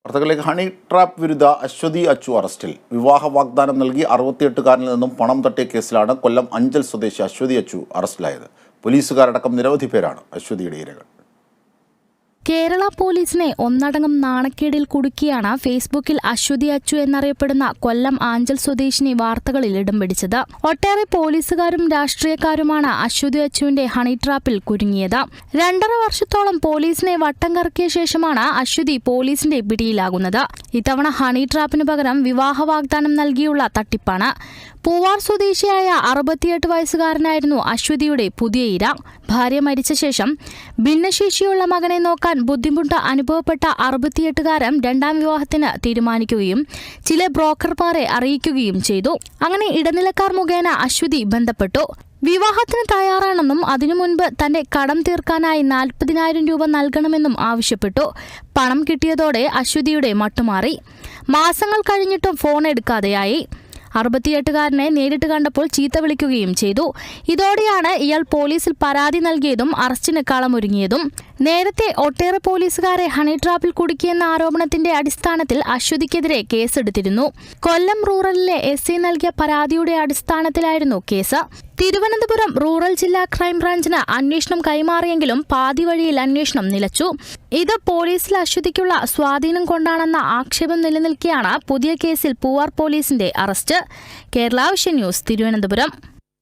വാർത്തകളിലേക്ക്. Honey trap വിരുദ്ധ അശ്വതി അച്ചു അറസ്റ്റിൽ. വിവാഹ വാഗ്ദാനം നൽകി 68കാരനിൽ നിന്നും പണം തട്ടിയ കേസിലാണ് കൊല്ലം അഞ്ചൽ സ്വദേശി അശ്വതി അച്ചു അറസ്റ്റിലായത്. പോലീസുകാരടക്കം നിരവധി പേരാണ് അശ്വതിയുടെ ഇരകൾ. കേരള പോലീസിനെ ഒന്നടങ്കം നാണക്കേടിൽ കുടുക്കിയാണ് ഫേസ്ബുക്കിൽ അശ്വതി അച്ചു എന്നറിയപ്പെടുന്ന കൊല്ലം ആഞ്ചൽ സ്വദേശിനി വാർത്തകളിൽ ഇടം പിടിച്ചത്. ഒട്ടേറെ പോലീസുകാരും രാഷ്ട്രീയക്കാരുമാണ് അശ്വതി അച്ചുവിന്റെ ഹണി ട്രാപ്പിൽ കുരുങ്ങിയത്. 2.5 വർഷത്തോളം പോലീസിനെ വട്ടം കറക്കിയ ശേഷമാണ് അശ്വതി പോലീസിന്റെ പിടിയിലാകുന്നത്. ഇത്തവണ ഹണി ട്രാപ്പിന് പകരം വിവാഹ വാഗ്ദാനം നൽകിയുള്ള തട്ടിപ്പാണ്. പൂവാർ സ്വദേശിയായ 68 വയസ്സുകാരനായിരുന്നു അശ്വതിയുടെ പുതിയ ഇര. ഭാര്യ മരിച്ച ശേഷം ഭിന്നശേഷിയുള്ള മകനെ നോക്കാൻ ബുദ്ധിമുട്ട് അനുഭവപ്പെട്ട 68കാരൻ രണ്ടാം വിവാഹത്തിന് തീരുമാനിക്കുകയും ചില ബ്രോക്കർമാരെ അറിയിക്കുകയും ചെയ്തു. അങ്ങനെ ഇടനിലക്കാർ മുഖേന അശ്വതി ബന്ധപ്പെട്ടു. വിവാഹത്തിന് തയ്യാറാണെന്നും അതിനു മുൻപ് തന്റെ കടം തീർക്കാനായി 40,000 രൂപ നൽകണമെന്നും ആവശ്യപ്പെട്ടു. പണം കിട്ടിയതോടെ അശ്വതിയുടെ മട്ടുമാറി. മാസങ്ങൾ കഴിഞ്ഞിട്ടും ഫോൺ എടുക്കാതെയായി. 68കാരനെ നേരിട്ട് കണ്ടപ്പോൾ ചീത്ത വിളിക്കുകയും ചെയ്തു. ഇതോടെയാണ് ഇയാൾ പോലീസിൽ പരാതി നൽകിയതും അറസ്റ്റിന് കളമൊരുങ്ങിയതും. നേരത്തെ ഒട്ടേറെ പോലീസുകാരെ ഹണി ട്രാപ്പിൽ കുടുക്കിയെന്ന ആരോപണത്തിന്റെ അടിസ്ഥാനത്തിൽ അശ്വതിക്കെതിരെ കേസെടുത്തിരുന്നു. കൊല്ലം റൂറലിലെ SI നൽകിയ പരാതിയുടെ അടിസ്ഥാനത്തിലായിരുന്നു കേസ്. തിരുവനന്തപുരം റൂറൽ ജില്ലാ ക്രൈംബ്രാഞ്ചിന് അന്വേഷണം കൈമാറിയെങ്കിലും പാതി വഴിയിൽ അന്വേഷണം നിലച്ചു. ഇത് പോലീസിൽ അശ്വതിക്കുള്ള സ്വാധീനം കൊണ്ടാണെന്ന ആക്ഷേപം നിലനിൽക്കെയാണ് പുതിയ കേസിൽ പൂവാർ പോലീസിന്റെ arrest. Kerala vision news, Thiruvananthapuram.